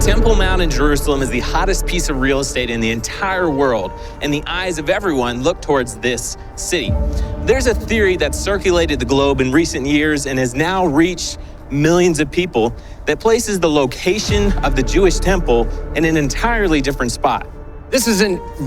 Temple Mount in Jerusalem is the hottest piece of real estate in the entire world, and the eyes of everyone look towards this city. There's a theory that circulated the globe in recent years and has now reached millions of people that places the location of the Jewish temple in an entirely different spot. This is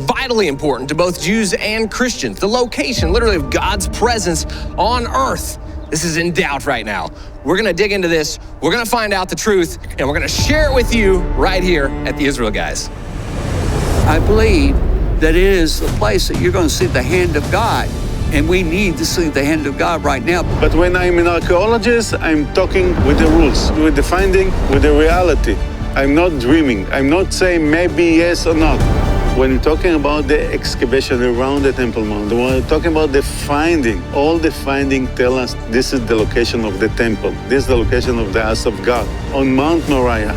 vitally important to both Jews and Christians. The location, literally, of God's presence on earth. This is in doubt right now. We're gonna dig into this, we're gonna find out the truth, and we're gonna share it with you right here at the Israel Guys. I believe that it is the place that you're gonna see the hand of God, and we need to see the hand of God right now. But when I'm an archaeologist, I'm talking with the rules, with the finding, with the reality. I'm not dreaming. I'm not saying maybe yes or not. When we're talking about the excavation around the Temple Mount, when we're talking about the finding, all the findings tell us this is the location of the temple. This is the location of the house of God on Mount Moriah.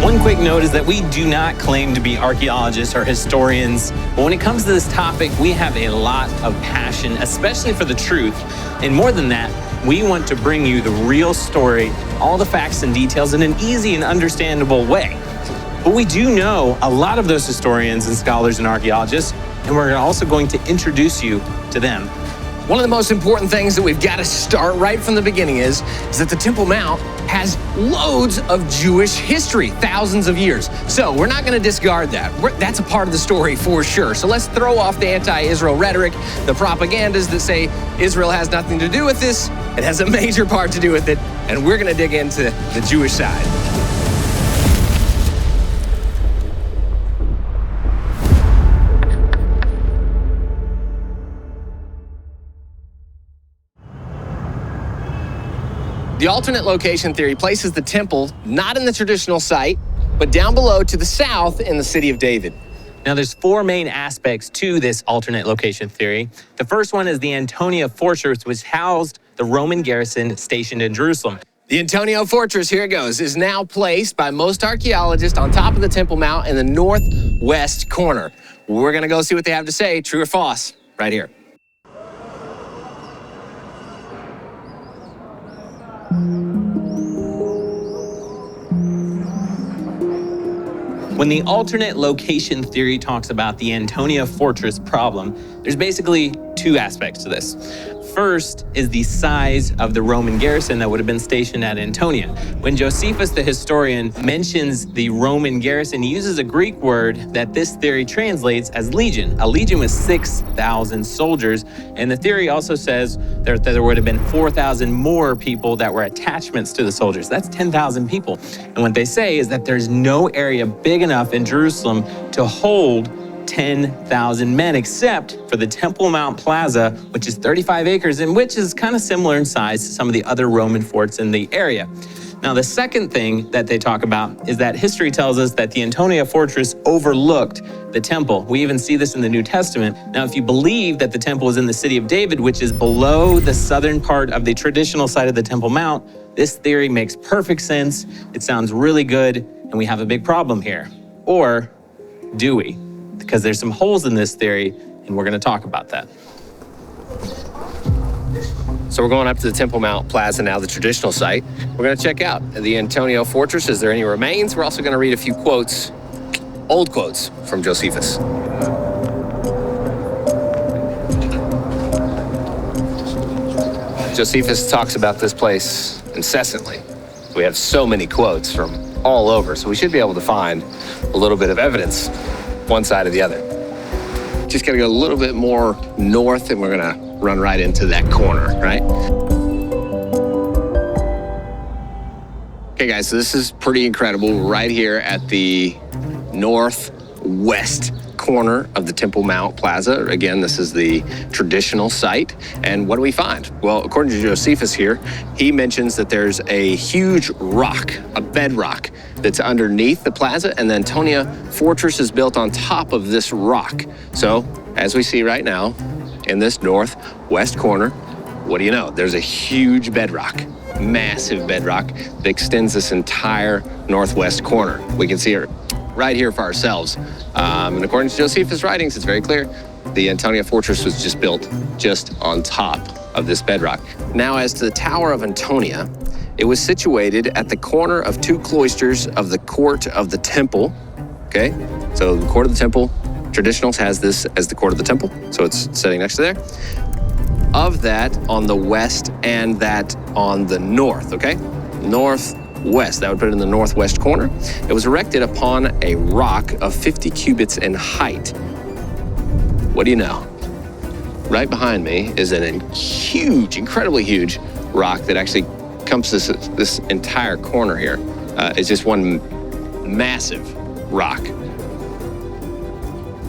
One quick note is that we do not claim to be archaeologists or historians, but when it comes to this topic, we have a lot of passion, especially for the truth. And more than that, we want to bring you the real story, all the facts and details in an easy and understandable way. But we do know a lot of those historians and scholars and archaeologists, and we're also going to introduce you to them. One of the most important things that we've got to start right from the beginning is that the Temple Mount has loads of Jewish history, thousands of years. So we're not going to discard that. That's a part of the story for sure. So let's throw off the anti-Israel rhetoric, the propagandas that say Israel has nothing to do with this. It has a major part to do with it, and we're going to dig into the Jewish side. The alternate location theory places the temple not in the traditional site, but down below to the south in the city of David. Now, there's four main aspects to this alternate location theory. The first one is the Antonia Fortress, which housed the Roman garrison stationed in Jerusalem. The Antonia Fortress, here it goes, is now placed by most archaeologists on top of the Temple Mount in the northwest corner. We're gonna go see what they have to say, true or false, right here. When the alternate location theory talks about the Antonia Fortress problem, there's basically two aspects to this. First is the size of the Roman garrison that would have been stationed at Antonia. When Josephus, the historian, mentions the Roman garrison, he uses a Greek word that this theory translates as legion. A legion was 6,000 soldiers, and the theory also says that there would have been 4,000 more people that were attachments to the soldiers. That's 10,000 people. And what they say is that there's no area big enough in Jerusalem to hold 10,000 men, except for the Temple Mount Plaza, which is 35 acres and which is kind of similar in size to some of the other Roman forts in the area. Now, the second thing that they talk about is that history tells us that the Antonia Fortress overlooked the temple. We even see this in the New Testament. Now, if you believe that the temple is in the city of David, which is below the southern part of the traditional site of the Temple Mount, this theory makes perfect sense. It sounds really good, and we have a big problem here. Or do we? Because there's some holes in this theory, and we're going to talk about that. So we're going up to the Temple Mount Plaza now, the traditional site. We're going to check out the Antonia Fortress. Is there any remains? We're also going to read a few quotes, old quotes from Josephus. Josephus talks about this place incessantly. We have so many quotes from all over, so we should be able to find a little bit of evidence, one side or the other. Just gotta go a little bit more north and we're gonna run right into that corner, right? Okay guys, so this is pretty incredible. Right here at the northwest corner of the Temple Mount Plaza. Again, this is the traditional site. And what do we find? Well, according to Josephus here, he mentions that there's a huge rock, a bedrock, that's underneath the plaza, and the Antonia Fortress is built on top of this rock. So, as we see right now, in this northwest corner, what do you know? There's a huge bedrock, massive bedrock that extends this entire northwest corner. We can see it right here for ourselves. And according to Josephus' writings, it's very clear the Antonia Fortress was just built just on top of this bedrock. Now, as to the Tower of Antonia, It was situated at the corner of two cloisters of the court of the temple. Okay, so the court of the temple, traditionals has this as the court of the temple, so it's sitting next to there. Of that on the west and that on the north, okay? Northwest, that would put it in the northwest corner. It was erected upon a rock of 50 cubits in height. What do you know? Right behind me is an huge, incredibly huge rock that actually encompasses this entire corner here. It's just one massive rock.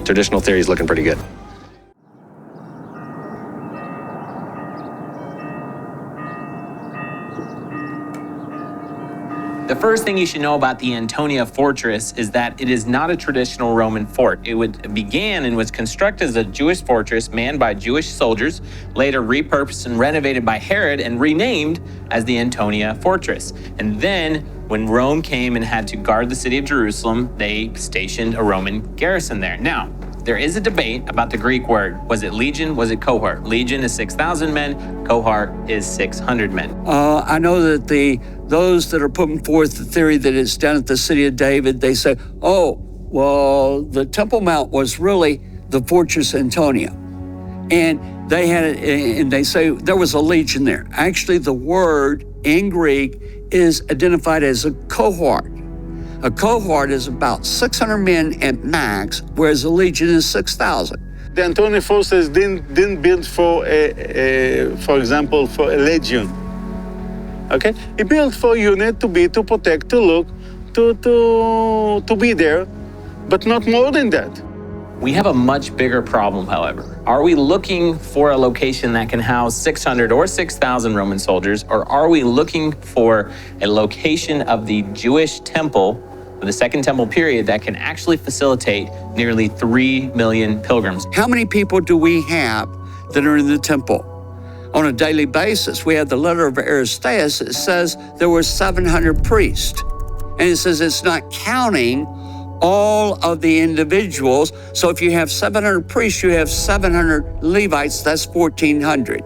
Traditional theory is looking pretty good. The first thing you should know about the Antonia fortress is that it is not a traditional Roman fort. It began and was constructed as a Jewish fortress manned by Jewish soldiers, later repurposed and renovated by Herod and renamed as the Antonia fortress. And then when Rome came and had to guard the city of Jerusalem, they stationed a Roman garrison there. Now, there is a debate about the Greek word. Was it legion? Was it cohort? Legion is 6,000 men. Cohort is 600 men. I know that those that are putting forth the theory that it's down at the city of David, they say, oh, well, the Temple Mount was really the Fortress Antonia. And they had it, and they say there was a legion there. Actually, the word in Greek is identified as a cohort. A cohort is about 600 men at max, whereas a legion is 6,000. The Antonia forces didn't build for example, for a legion. Okay, he built for a unit to protect, to look, to be there, but not more than that. We have a much bigger problem, however. Are we looking for a location that can house 600 or 6,000 Roman soldiers, or are we looking for a location of the Jewish temple of the Second Temple period that can actually facilitate nearly 3 million pilgrims? How many people do we have that are in the temple? On a daily basis, we have the letter of Aristeas. It says there were 700 priests. And it says it's not counting all of the individuals. So if you have 700 priests, you have 700 Levites, that's 1,400.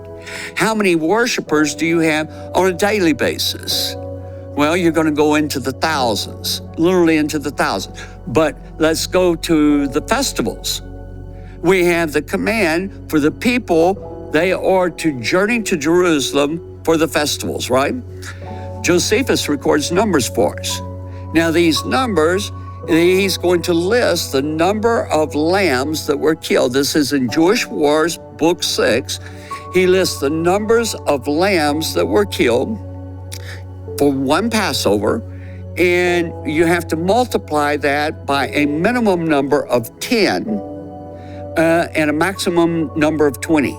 How many worshipers do you have on a daily basis? Well, you're going to go into the thousands, literally into the thousands. But let's go to the festivals. We have the command for the people, they are to journey to Jerusalem for the festivals, right? Josephus records numbers for us. Now, these numbers, he's going to list the number of lambs that were killed. This is in Jewish Wars, Book 6. He lists the numbers of lambs that were killed for one Passover, and you have to multiply that by a minimum number of 10 and a maximum number of 20.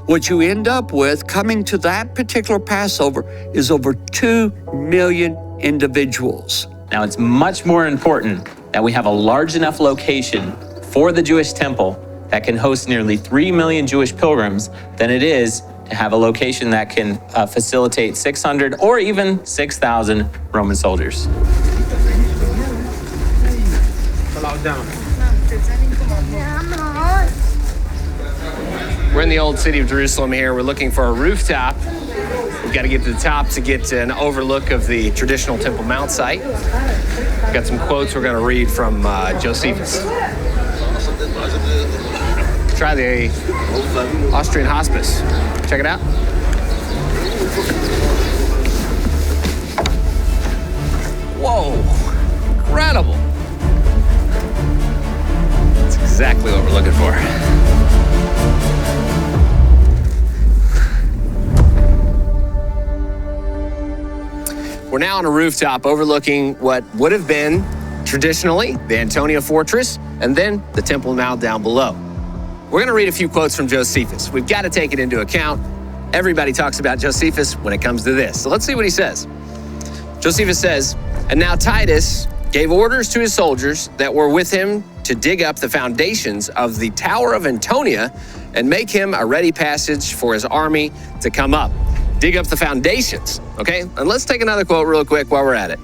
What you end up with coming to that particular Passover is over 2 million individuals. Now, it's much more important that we have a large enough location for the Jewish temple that can host nearly 3 million Jewish pilgrims than it is to have a location that can facilitate 600 or even 6,000 Roman soldiers. We're in the old city of Jerusalem here. We're looking for a rooftop. We've got to get to the top to get an overlook of the traditional Temple Mount site. We've got some quotes we're going to read from Josephus. Try the Austrian hospice. Check it out. Whoa, incredible. That's exactly what we're looking for. We're now on a rooftop overlooking what would have been traditionally the Antonia Fortress and then the Temple Mount down below. We're going to read a few quotes from Josephus. We've got to take it into account. Everybody talks about Josephus when it comes to this. So let's see what he says. Josephus says, "And now Titus gave orders to his soldiers that were with him to dig up the foundations of the Tower of Antonia and make him a ready passage for his army to come up." Dig up the foundations, okay? And let's take another quote real quick while we're at it.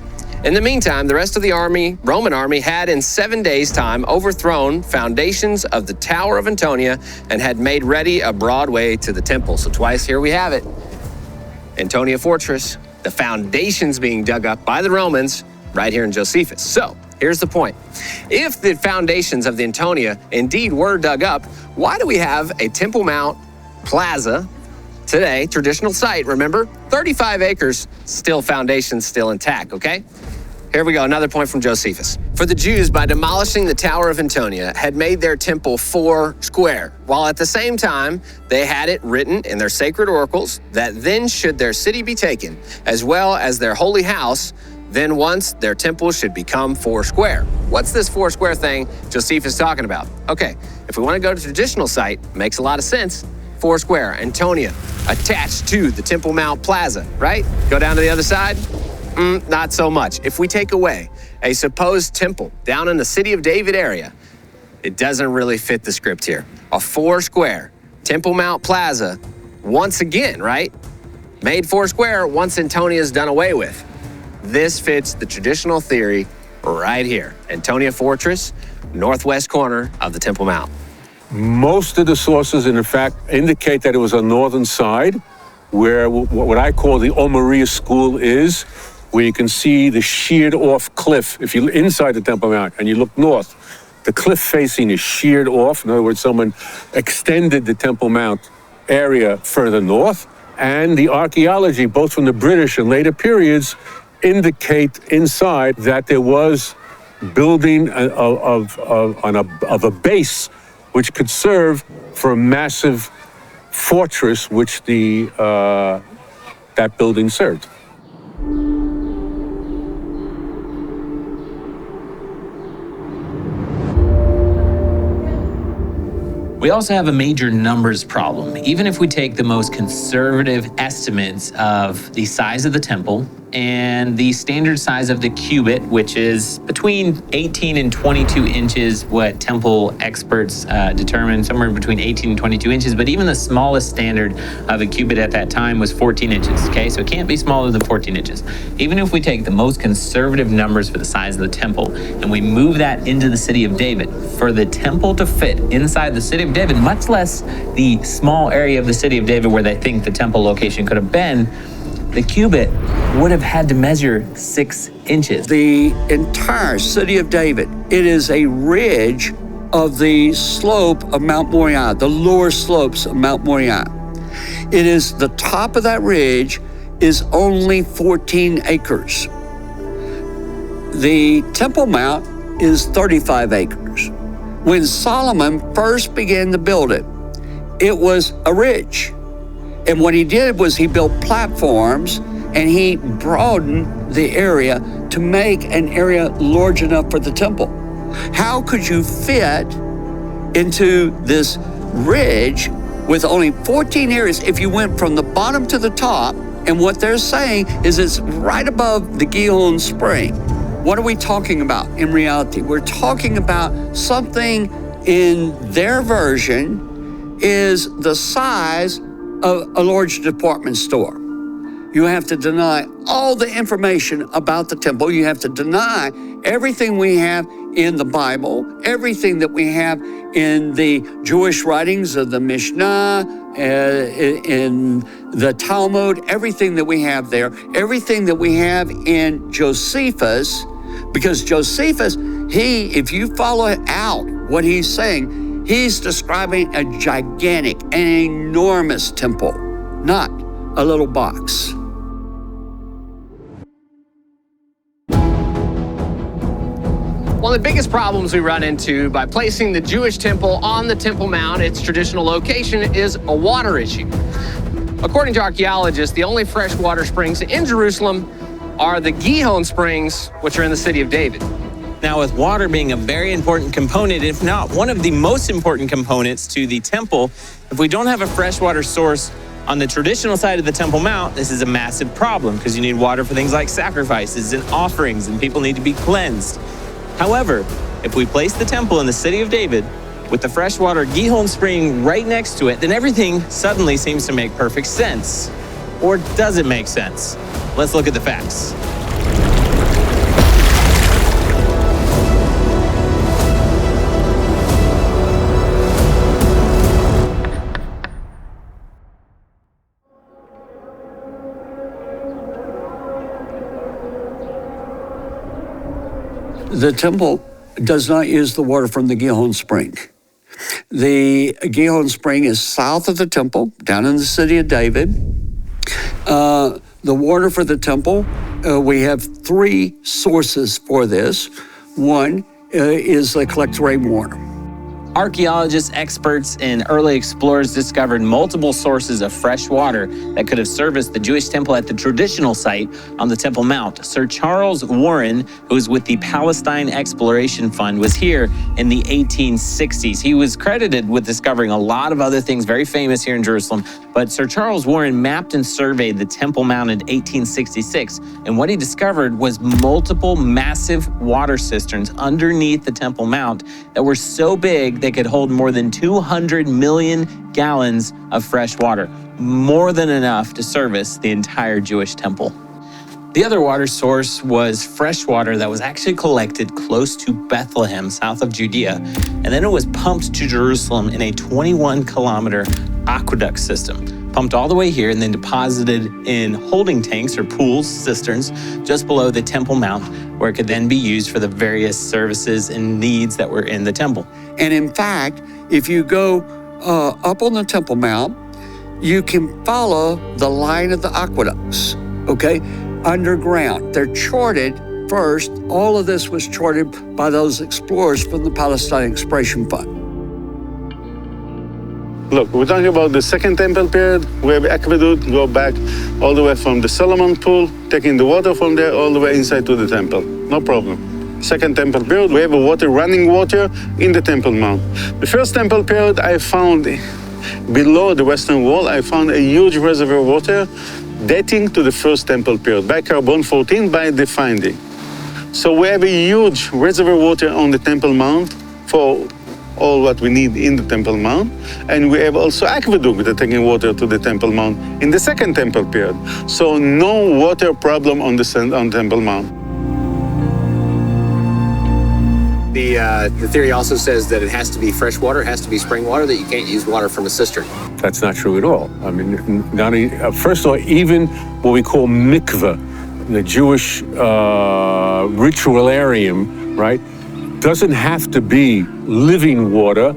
"In the meantime, the rest of the army, Roman army, had in 7 days' time overthrown foundations of the Tower of Antonia and had made ready a broad way to the temple." So twice here we have it. Antonia Fortress, The foundations being dug up by the Romans right here in Josephus. So here's the point. If the foundations of the Antonia indeed were dug up, why do we have a Temple Mount Plaza today, traditional site, remember? 35 acres, still foundations still intact, okay? Here we go, another point from Josephus. For the Jews, by demolishing the Tower of Antonia, had made their temple 4 square, while at the same time they had it written in their sacred oracles that then should their city be taken, as well as their holy house, then once their temple should become 4 square. What's this 4 square thing Josephus is talking about? Okay, if we want to go to traditional site, makes a lot of sense. 4 square, Antonia, attached to the Temple Mount Plaza, right? Go down to the other side. Not so much. If we take away a supposed temple down in the city of David area, it doesn't really fit the script here. A 4 square Temple Mount Plaza, once again, right? Made 4 square once Antonia is done away with. This fits the traditional theory right here. Antonia Fortress, northwest corner of the Temple Mount. Most of the sources, in fact, indicate that it was on northern side, where what I call the Omaria School is, where you can see the sheared off cliff. If you're inside the Temple Mount and you look north, the cliff facing is sheared off. In other words, someone extended the Temple Mount area further north. And the archaeology, both from the British and later periods, indicate inside that there was building of a base which could serve for a massive fortress which that building served. We also have a major numbers problem. Even if we take the most conservative estimates of the size of the temple and the standard size of the cubit, which is between 18 and 22 inches, what temple experts determine, somewhere between 18 and 22 inches, but even the smallest standard of a cubit at that time was 14 inches, okay? So it can't be smaller than 14 inches. Even if we take the most conservative numbers for the size of the temple and we move that into the city of David, for the temple to fit inside the city of David, much less the small area of the city of David where they think the temple location could have been, the cubit would have had to measure 6 inches. The entire city of David, it is a ridge of the slope of Mount Moriah, the lower slopes of Mount Moriah. It is the top of that ridge is only 14 acres. The Temple Mount is 35 acres. When Solomon first began to build it, it was a ridge. And what he did was he built platforms and he broadened the area to make an area large enough for the temple. How could you fit into this ridge with only 14 areas if you went from the bottom to the top? And what they're saying is it's right above the Gihon Spring. What are we talking about in reality? We're talking about something in their version is the size of a large department store. You have to deny all the information about the temple. You have to deny everything we have in the Bible, everything that we have in the Jewish writings of the Mishnah, in the Talmud, everything that we have there, everything that we have in Josephus, because Josephus, if you follow out what he's saying, he's describing a gigantic, an enormous temple, not a little box. One of the biggest problems we run into by placing the Jewish temple on the Temple Mount, its traditional location, is a water issue. According to archaeologists, the only freshwater springs in Jerusalem are the Gihon Springs, which are in the city of David. Now, with water being a very important component, if not one of the most important components to the temple, if we don't have a freshwater source on the traditional side of the Temple Mount, this is a massive problem because you need water for things like sacrifices and offerings, and people need to be cleansed. However, if we place the temple in the city of David with the freshwater Gihon Spring right next to it, then everything suddenly seems to make perfect sense. Or does it make sense? Let's look at the facts. The temple does not use the water from the Gihon spring. The Gihon spring is south of the temple, down in the city of David. The water for the temple, we have three sources for this. One is the collect rainwater. Archaeologists, experts, and early explorers discovered multiple sources of fresh water that could have serviced the Jewish temple at the traditional site on the Temple Mount. Sir Charles Warren, who was with the Palestine Exploration Fund, was here in the 1860s. He was credited with discovering a lot of other things very famous here in Jerusalem, but Sir Charles Warren mapped and surveyed the Temple Mount in 1866, and what he discovered was multiple massive water cisterns underneath the Temple Mount that were so big they could hold more than 200 million gallons of fresh water, more than enough to service the entire Jewish temple. The other water source was fresh water that was actually collected close to Bethlehem, south of Judea, and then it was pumped to Jerusalem in a 21-kilometer aqueduct system, pumped all the way here and then deposited in holding tanks or pools, cisterns, just below the Temple Mount, where it could then be used for the various services and needs that were in the temple. And in fact, if you go up on the Temple Mount, you can follow the line of the aqueducts, okay, underground. They're charted first. All of this was charted by those explorers from the Palestine Exploration Fund. Look, we're talking about the Second Temple period, where the aqueduct go back all the way from the Solomon pool, taking the water from there all the way inside to the temple. No problem. Second Temple period, we have running water in the Temple Mount. The First Temple period, I found below the Western Wall, I found a huge reservoir water dating to the First Temple period, by carbon-14 by the finding. So we have a huge reservoir water on the Temple Mount for all what we need in the Temple Mount, and we have also aqueduct that taking water to the Temple Mount in the Second Temple period. So no water problem on the Temple Mount. The theory also says that it has to be fresh water, it has to be spring water, that you can't use water from a cistern. That's not true at all. I mean, first of all, even what we call mikveh, the Jewish ritualarium, right, doesn't have to be living water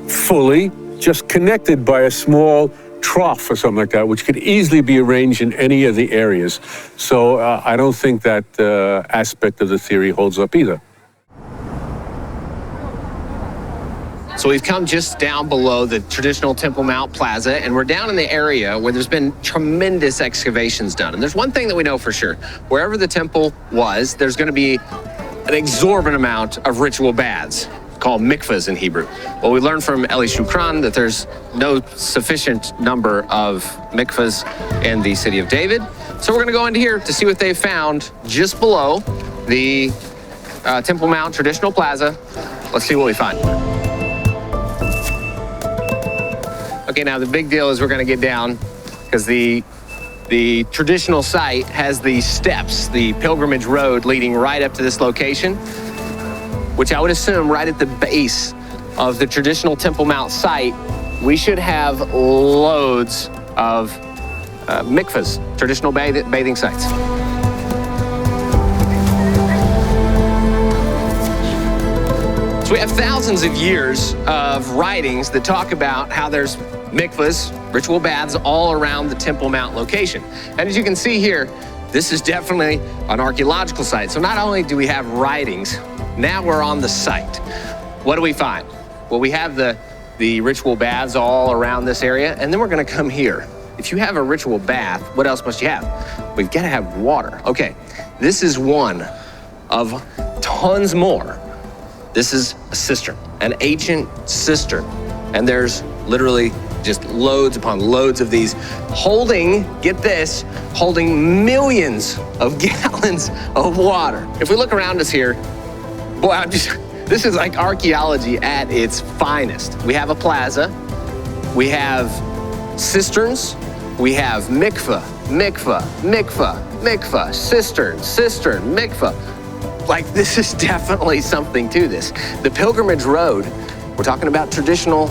fully, just connected by a small trough or something like that, which could easily be arranged in any of the areas. So I don't think that aspect of the theory holds up either. So we've come just down below the traditional Temple Mount Plaza, and we're down in the area where there's been tremendous excavations done. And there's one thing that we know for sure. Wherever the temple was, there's going to be an exorbitant amount of ritual baths, called mikvahs in Hebrew. Well, we learned from Eli Shukran that there's no sufficient number of mikvahs in the city of David. So we're going to go into here to see what they've found just below the Temple Mount Traditional Plaza. Let's see what we find. Okay, now the big deal is we're going to get down because the traditional site has the steps, the pilgrimage road leading right up to this location, which I would assume right at the base of the traditional Temple Mount site, we should have loads of mikvahs, traditional bathing sites. So we have thousands of years of writings that talk about how there's mikvahs, ritual baths, all around the Temple Mount location. And as you can see here, this is definitely an archaeological site. So not only do we have writings, now we're on the site. What do we find? Well, we have the ritual baths all around this area, and then we're gonna come here. If you have a ritual bath, what else must you have? We've gotta have water. Okay, this is one of tons more. This is a cistern, an ancient cistern, and there's literally just loads upon loads of these holding, get this, holding millions of gallons of water. If we look around us here, boy, this is like archaeology at its finest. We have a plaza, we have cisterns, we have mikvah, cistern, mikvah. Like, this is definitely something to this. The pilgrimage road, we're talking about traditional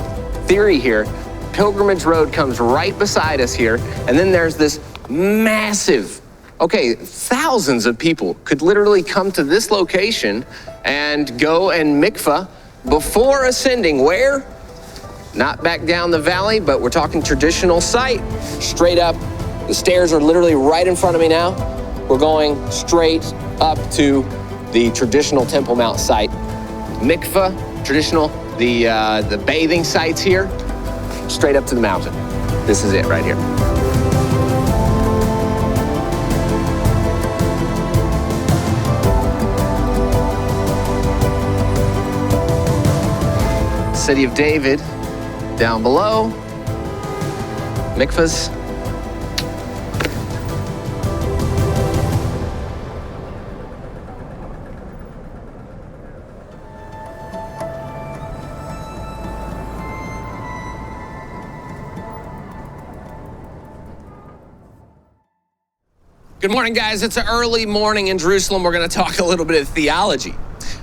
theory here. Pilgrimage road comes right beside us here, and then there's this massive, okay, thousands of people could literally come to this location and go and mikvah before ascending. Where? Not back down the valley, but we're talking traditional site, straight up. The stairs are literally right in front of me now. We're going straight up to the traditional Temple Mount site. Mikvah, traditional, the bathing sites here, straight up to the mountain. This is it right here. City of David down below. Mikvahs. Good morning, guys. It's an early morning in Jerusalem. We're going to talk a little bit of theology.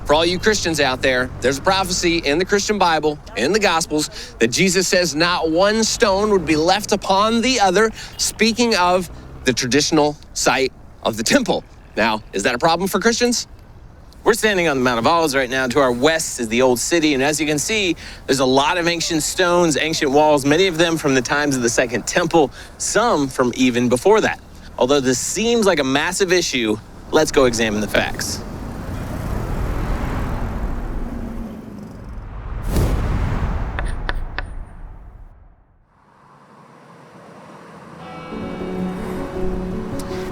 For all you Christians out there, there's a prophecy in the Christian Bible, in the Gospels, that Jesus says not one stone would be left upon the other, speaking of the traditional site of the temple. Now, is that a problem for Christians? We're standing on the Mount of Olives right now. To our west is the Old City, and as you can see, there's a lot of ancient stones, ancient walls, many of them from the times of the Second Temple, some from even before that. Although this seems like a massive issue, let's go examine the facts.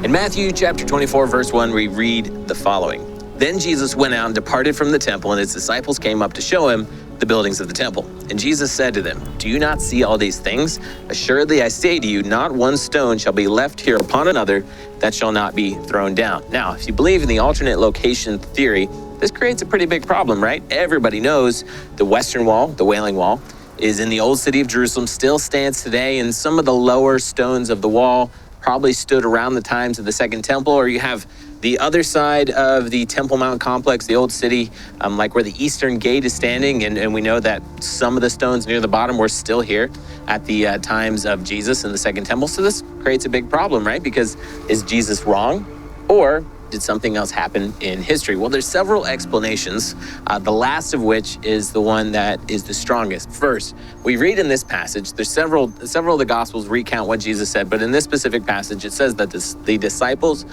In Matthew chapter 24, verse 1, we read the following. Then Jesus went out and departed from the temple, and his disciples came up to show him the buildings of the temple. And Jesus said to them, "Do you not see all these things? Assuredly I say to you, not one stone shall be left here upon another that shall not be thrown down." Now, if you believe in the alternate location theory, this creates a pretty big problem, right? Everybody knows the Western Wall, the Wailing Wall, is in the old city of Jerusalem, still stands today, and some of the lower stones of the wall probably stood around the times of the Second Temple, or you have the other side of the Temple Mount complex, the old city, like where the Eastern Gate is standing, and we know that some of the stones near the bottom were still here at the times of Jesus in the Second Temple. So this creates a big problem, right? Because is Jesus wrong, or did something else happen in history? Well, there's several explanations, the last of which is the one that is the strongest. First, we read in this passage, there's several of the Gospels recount what Jesus said, but in this specific passage, it says that the disciples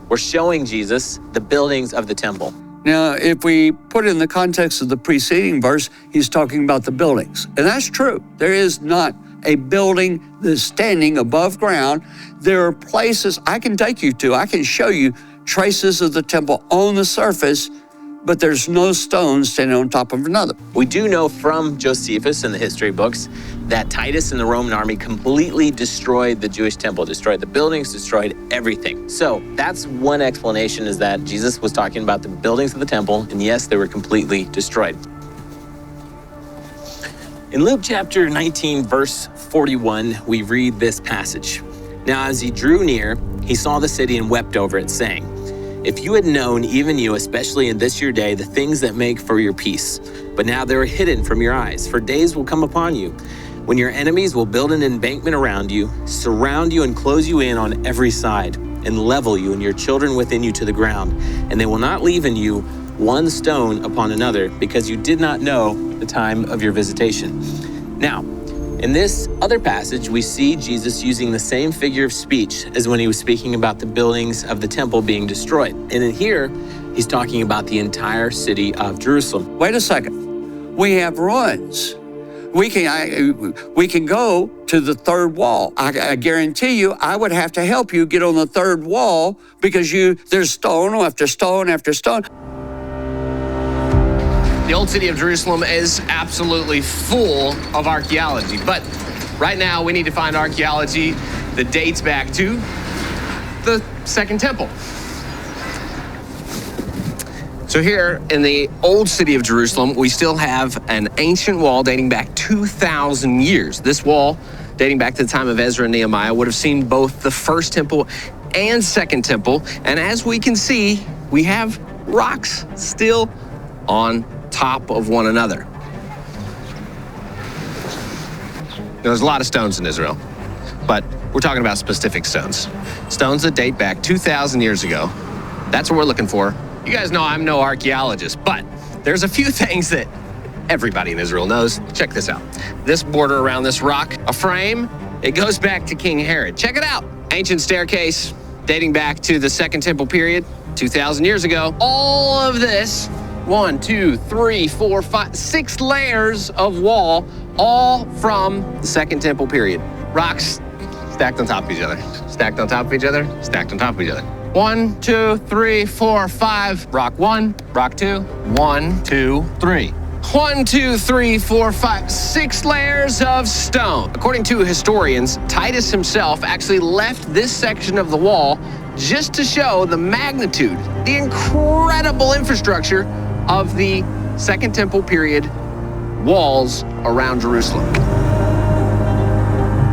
were showing Jesus the buildings of the temple. Now, if we put it in the context of the preceding verse, he's talking about the buildings. And that's true. There is not a building that's standing above ground. There are places I can take you to. I can show you traces of the temple on the surface, but there's no stone standing on top of another. We do know from Josephus in the history books that Titus and the Roman army completely destroyed the Jewish temple, destroyed the buildings, destroyed everything. So that's one explanation, is that Jesus was talking about the buildings of the temple, and yes, they were completely destroyed. In Luke chapter 19, verse 41, we read this passage. Now, as he drew near, he saw the city and wept over it, saying, "If you had known, even you, especially in this your day, the things that make for your peace, but now they are hidden from your eyes. For days will come upon you when your enemies will build an embankment around you, surround you and close you in on every side, and level you and your children within you to the ground. And they will not leave in you one stone upon another, because you did not know the time of your visitation." Now, in this other passage, we see Jesus using the same figure of speech as when he was speaking about the buildings of the temple being destroyed. And in here, he's talking about the entire city of Jerusalem. Wait a second. We have ruins. We can go to the third wall. I guarantee you, I would have to help you get on the third wall, because there's stone after stone after stone. The old city of Jerusalem is absolutely full of archaeology, but right now we need to find archaeology that dates back to the Second Temple. So here in the old city of Jerusalem, we still have an ancient wall dating back 2,000 years. This wall, dating back to the time of Ezra and Nehemiah, would have seen both the First Temple and Second Temple, and as we can see, we have rocks still on top of one another. There's a lot of stones in Israel, but we're talking about specific stones. Stones that date back 2,000 years ago. That's what we're looking for You guys know I'm no archaeologist, but there's a few things that everybody in Israel knows. Check this out. This border around this rock, a frame, it goes back to King Herod. Check it out. Ancient staircase dating back to the Second Temple period, 2,000 years ago. All of this, 1, 2, 3, 4, 5, 6 layers of wall, all from the Second Temple period. Rocks stacked on top of each other, stacked on top of each other, stacked on top of each other. 1, 2, 3, 4, 5. Rock 1, rock 2, 1, 2, 3. 1, 2, 3, 4, 5, 6 layers of stone. According to historians, Titus himself actually left this section of the wall just to show the magnitude, the incredible infrastructure of the Second Temple period walls around Jerusalem.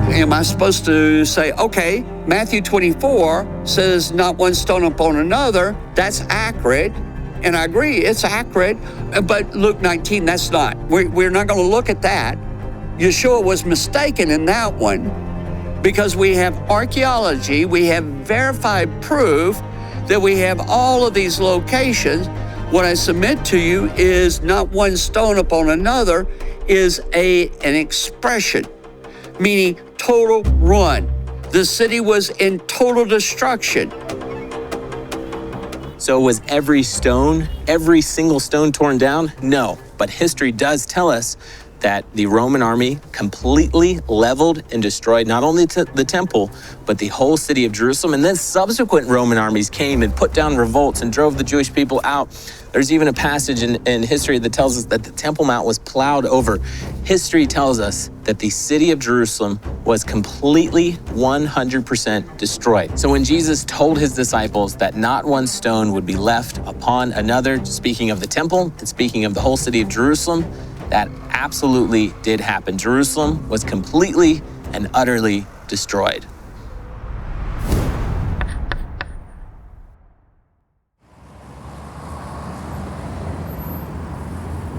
Am I supposed to say, okay, Matthew 24 says not one stone upon another? That's accurate. And I agree, it's accurate. But Luke 19, that's not. We're not going to look at that. Yeshua was mistaken in that one because we have archaeology, we have verified proof that we have all of these locations. What I submit to you is not one stone upon another is an expression, meaning total ruin. The city was in total destruction. So was every single stone torn down? No, but history does tell us that the Roman army completely leveled and destroyed not only the temple, but the whole city of Jerusalem. And then subsequent Roman armies came and put down revolts and drove the Jewish people out. There's even a passage in history that tells us that the Temple Mount was plowed over. History tells us that the city of Jerusalem was completely 100% destroyed. So when Jesus told his disciples that not one stone would be left upon another, speaking of the temple and speaking of the whole city of Jerusalem, that absolutely did happen. Jerusalem was completely and utterly destroyed.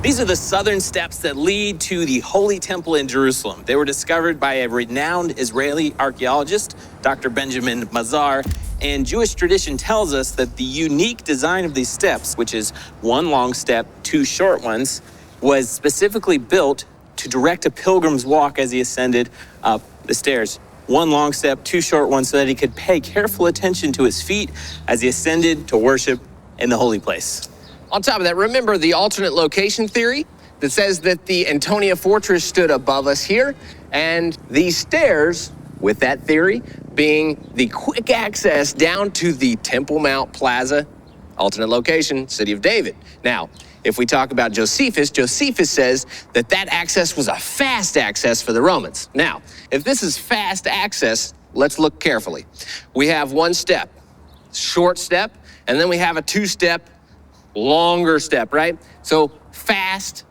These are the southern steps that lead to the Holy Temple in Jerusalem. They were discovered by a renowned Israeli archaeologist, Dr. Benjamin Mazar, and Jewish tradition tells us that the unique design of these steps, which is one long step, 2 short ones, was specifically built to direct a pilgrim's walk as he ascended up the stairs. 1 long step, 2 short ones, so that he could pay careful attention to his feet as he ascended to worship in the holy place. On top of that, remember the alternate location theory that says that the Antonia Fortress stood above us here, and these stairs, with that theory, being the quick access down to the Temple Mount Plaza, alternate location, City of David. Now, if we talk about Josephus, Josephus says that that access was a fast access for the Romans. Now, if this is fast access, let's look carefully. We have 1 step, short step, and then we have a 2-step, longer step, right? So fast,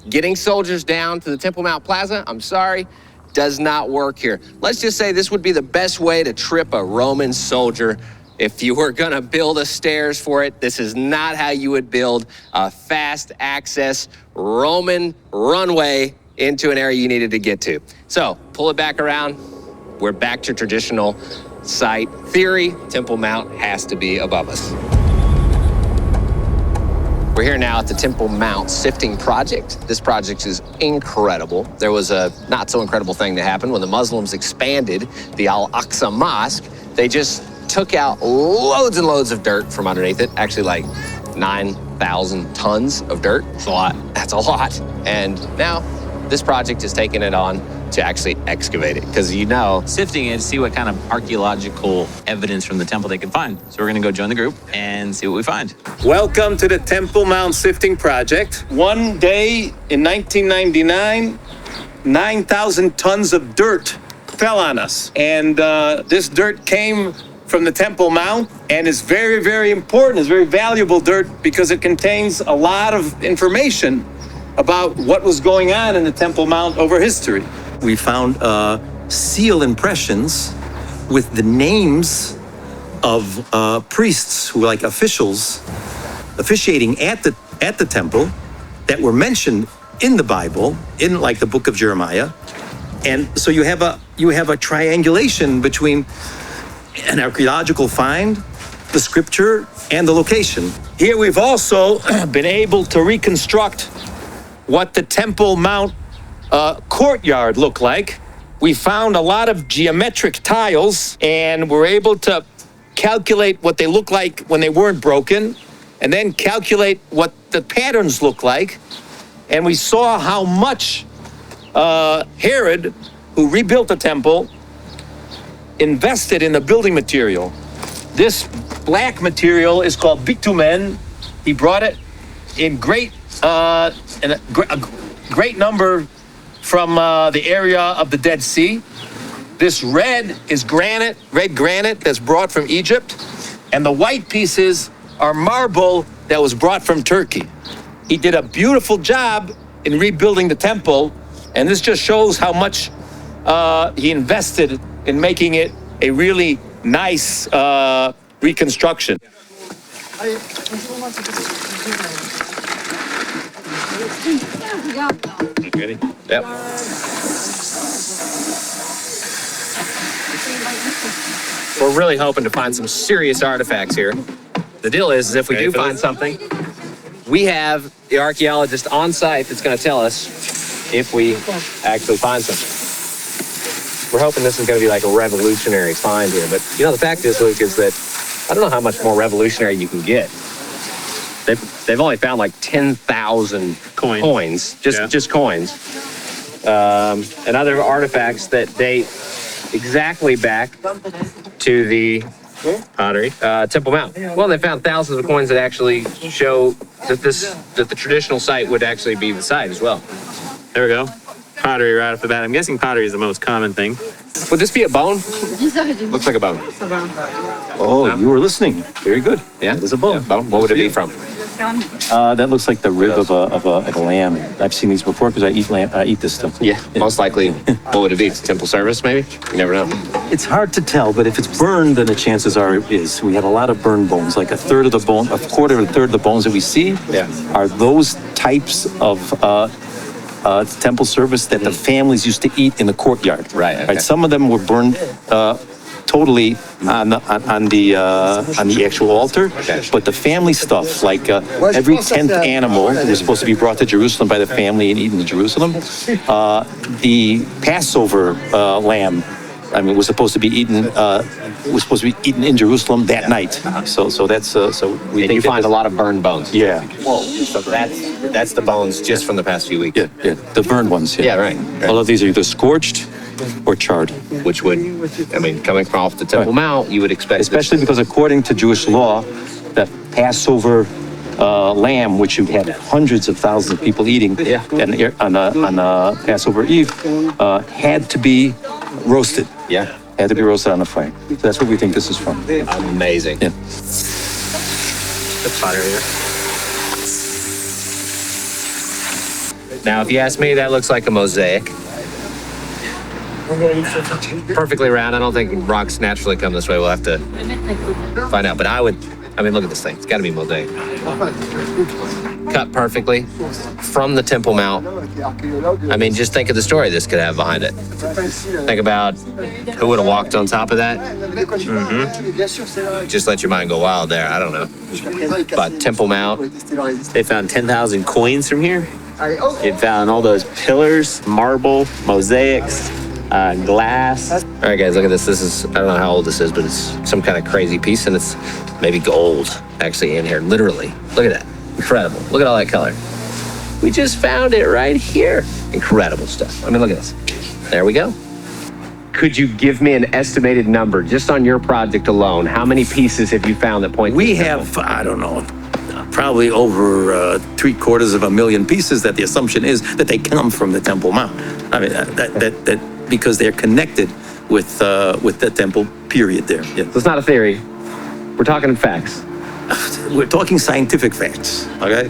getting soldiers down to the Temple Mount Plaza, I'm sorry, does not work here. Let's just say this would be the best way to trip a Roman soldier. If you were gonna build a stairs for it, this is not how you would build a fast access Roman runway into an area you needed to get to. So pull it back around. We're back to traditional site theory. Temple Mount has to be above us. We're here now at the Temple Mount Sifting Project. This project is incredible. There was a not so incredible thing that happened when the Muslims expanded the Al-Aqsa Mosque. They just took out loads and loads of dirt from underneath it, actually like 9,000 tons of dirt. That's a lot. That's a lot. And now this project is taking it on to actually excavate it, because sifting it to see what kind of archaeological evidence from the temple they can find. So we're gonna go join the group and see what we find. Welcome to the Temple Mount Sifting Project. One day in 1999, 9,000 tons of dirt fell on us. And this dirt came from the Temple Mount and is very, very important. It's very valuable dirt because it contains a lot of information about what was going on in the Temple Mount over history. We found seal impressions with the names of priests who were like officials officiating at the temple that were mentioned in the Bible, in like the book of Jeremiah. And so you have a triangulation between an archaeological find, the scripture, and the location. Here we've also been able to reconstruct what the Temple Mount courtyard looked like. We found a lot of geometric tiles, and we're able to calculate what they look like when they weren't broken, and then calculate what the patterns look like. And we saw how much Herod, who rebuilt the temple, invested in the building material. This black material is called bitumen. He brought it in great number from the area of the Dead Sea. This red is granite, red granite that's brought from Egypt. And the white pieces are marble that was brought from Turkey. He did a beautiful job in rebuilding the temple. And this just shows how much he invested in making it a really nice reconstruction. Ready? Yep. We're really hoping to find some serious artifacts here. The deal is if we do find something, we have the archaeologist on site that's going to tell us if we actually find something. We're hoping this is going to be like a revolutionary find here. But, you know, the fact is, Luke, is that I don't know how much more revolutionary you can get. They've only found like 10,000 coins, just coins, and other artifacts that date exactly back to the pottery, Temple Mount. Well, they found thousands of coins that actually show that the traditional site would actually be the site as well. There we go. Pottery right off the bat. I'm guessing pottery is the most common thing. Would this be a bone? Looks like a bone. Oh, you were listening. Very good. Yeah, There's a bone. Yeah, bone. What would it be from? That looks like the rib of a lamb. I've seen these before because I eat lamb. I eat this stuff. Yeah, most likely. What would it be? Temple service, maybe? You never know. It's hard to tell, but if it's burned, then the chances are it is. We have a lot of burned bones, like a third of the bone, a quarter or a third of the bones that we see are those types of temple service that the families used to eat in the courtyard. Right. Okay. Some of them were burned totally on the actual altar, but the family stuff, like every 10th animal was supposed to be brought to Jerusalem by the family and eaten in Jerusalem. The Passover lamb, I mean, was supposed to be eaten. In Jerusalem that night. So that's so we. And you find a lot of burned bones. Yeah. Well, that's the bones just from the past few weeks. Yeah. The burned ones. Yeah, right. All of these are either scorched or charred. Which would, I mean, coming from off the Temple Mount, you would expect. Especially because according to Jewish law, the Passover lamb, which you had hundreds of thousands of people eating on Passover Eve, had to be roasted. Yeah. Had to be roasted on a fire. So that's what we think this is from. Amazing. Yeah. The pottery here. Now, if you ask me, that looks like a mosaic. Perfectly round. I don't think rocks naturally come this way. We'll have to find out. But I mean, look at this thing. It's got to be mosaic. Cut perfectly from the Temple Mount. I mean, just think of the story this could have behind it. Think about who would have walked on top of that. Just let your mind go wild there. I don't know. But Temple Mount. They found 10,000 coins from here. They found all those pillars, marble, mosaics, glass. All right, guys, look at this. This is, I don't know how old this is, but it's some kind of crazy piece, and it's maybe gold actually in here, literally. Look at that. Incredible. Look at all that color. We just found it right here. Incredible stuff. I mean, look at this. There we go. Could you give me an estimated number just on your project alone? How many pieces have you found that point? We have, I don't know, probably over 750,000 pieces that the assumption is that they come from the Temple Mount. I mean, that because they're connected with the temple period there. Yeah. So it's not a theory. We're talking facts. We're talking scientific facts, okay?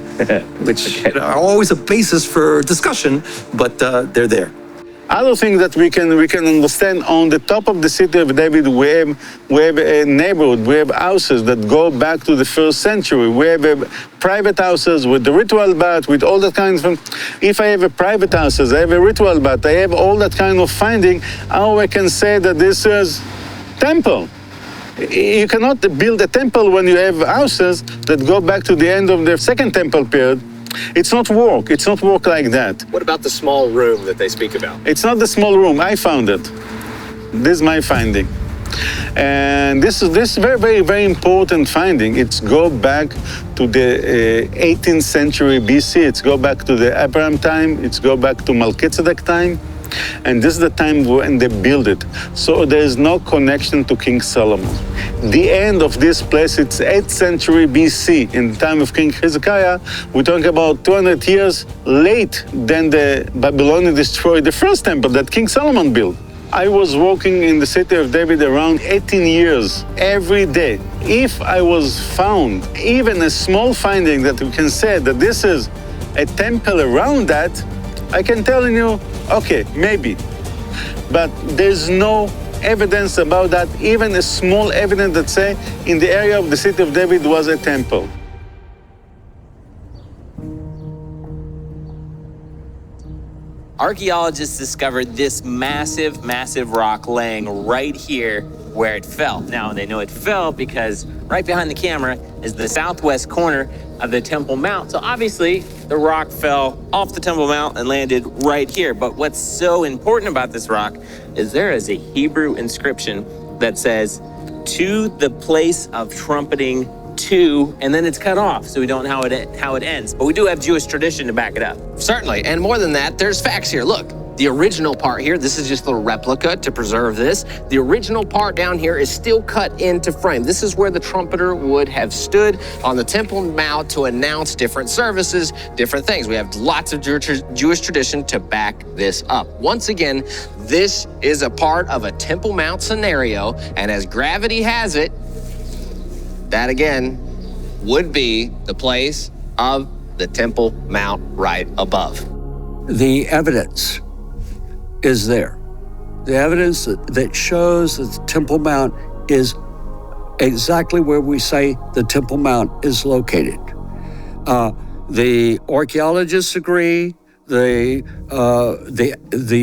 Which are always a basis for discussion, but they're there. Other thing that we can understand, on the top of the city of David, we have a neighborhood, we have houses that go back to the 1st century. We have private houses with the ritual bath, with all that kind of. If I have a private houses, I have a ritual bath, I have all that kind of finding. How I can say that this is temple? You cannot build a temple when you have houses that go back to the end of the second temple period. It's not work. It's not work like that. What about the small room that they speak about? It's not the small room. I found it. This is my finding. And this is very, very, very important finding. It's go back to the 18th century BC. It's go back to the Abraham time. It's go back to Melchizedek time. And this is the time when they built it. So there is no connection to King Solomon. The end of this place, it's 8th century BC. In the time of King Hezekiah, we're talking about 200 years late than the Babylonians destroyed the first temple that King Solomon built. I was working in the city of David around 18 years, every day. If I was found even a small finding that we can say that this is a temple around that, I can tell you, okay, maybe. But there's no evidence about that, even a small evidence that say in the area of the city of David was a temple. Archaeologists discovered this massive, massive rock laying right here where it fell. Now, they know it fell because right behind the camera is the southwest corner of the Temple Mount. So obviously, the rock fell off the Temple Mount and landed right here. But what's so important about this rock is there is a Hebrew inscription that says, "To the place of trumpeting to," and then it's cut off, so we don't know how it ends. But we do have Jewish tradition to back it up. Certainly, and more than that, there's facts here. Look, the original part here, this is just a little replica to preserve this. The original part down here is still cut into frame. This is where the trumpeter would have stood on the Temple Mount to announce different services, different things. We have lots of Jewish tradition to back this up. Once again, this is a part of a Temple Mount scenario, and as gravity has it, that again would be the place of the Temple Mount right above. The evidence is there. The evidence that shows that the Temple Mount is exactly where we say the Temple Mount is located. The archaeologists agree. The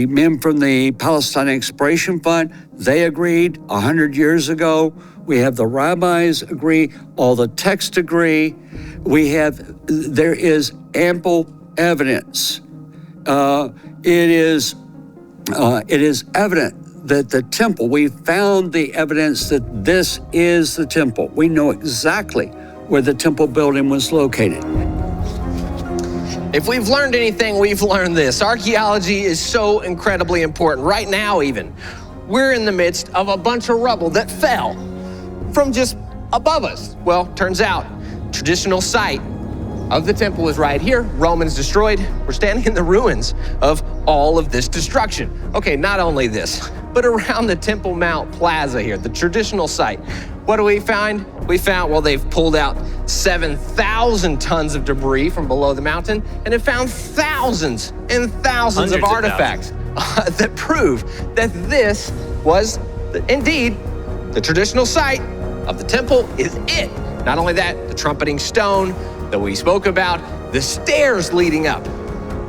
men from the Palestine Exploration Fund, they agreed 100 years ago. We have the rabbis agree, all the texts agree. There is ample evidence. It is evident that the temple, we found the evidence that this is the temple. We know exactly where the temple building was located. If we've learned anything, we've learned this. Archaeology is so incredibly important. Right now even, we're in the midst of a bunch of rubble that fell from just above us. Well, turns out, traditional site of the temple is right here. Romans destroyed. We're standing in the ruins of all of this destruction. Okay, not only this, but around the Temple Mount Plaza here, the traditional site. What do we find? We found, well, they've pulled out 7,000 tons of debris from below the mountain, and have found thousands and thousands of artifacts that prove that this was indeed the traditional site of the temple is it. Not only that, the trumpeting stone that we spoke about, the stairs leading up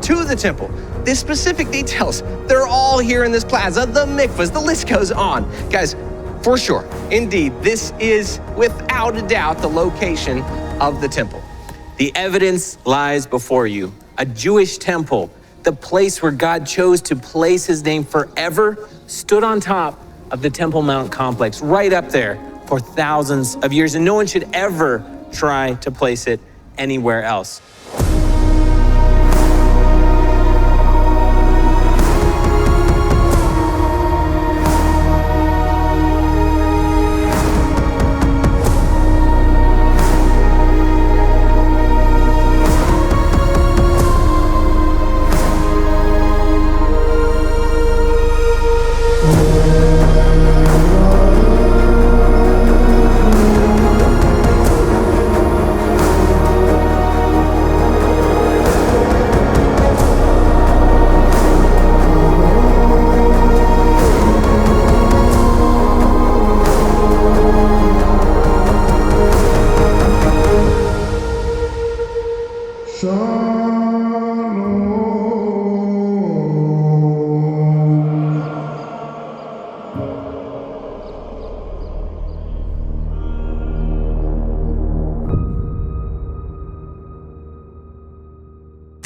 to the temple, the specific details, they're all here in this plaza, the mikvahs, the list goes on. Guys, for sure, indeed, this is without a doubt the location of the temple. The evidence lies before you. A Jewish temple, the place where God chose to place his name forever, stood on top of the Temple Mount complex, right up there for thousands of years, and no one should ever try to place it anywhere else.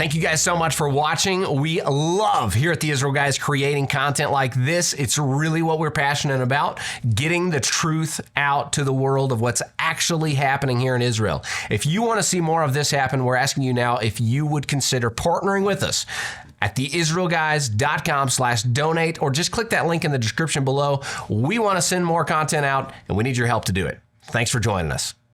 Thank you guys so much for watching. We love here at the Israel Guys creating content like this. It's really what we're passionate about, getting the truth out to the world of what's actually happening here in Israel. If you want to see more of this happen, we're asking you now if you would consider partnering with us at theisraelguys.com/donate, or just click that link in the description below. We want to send more content out, and we need your help to do it. Thanks for joining us.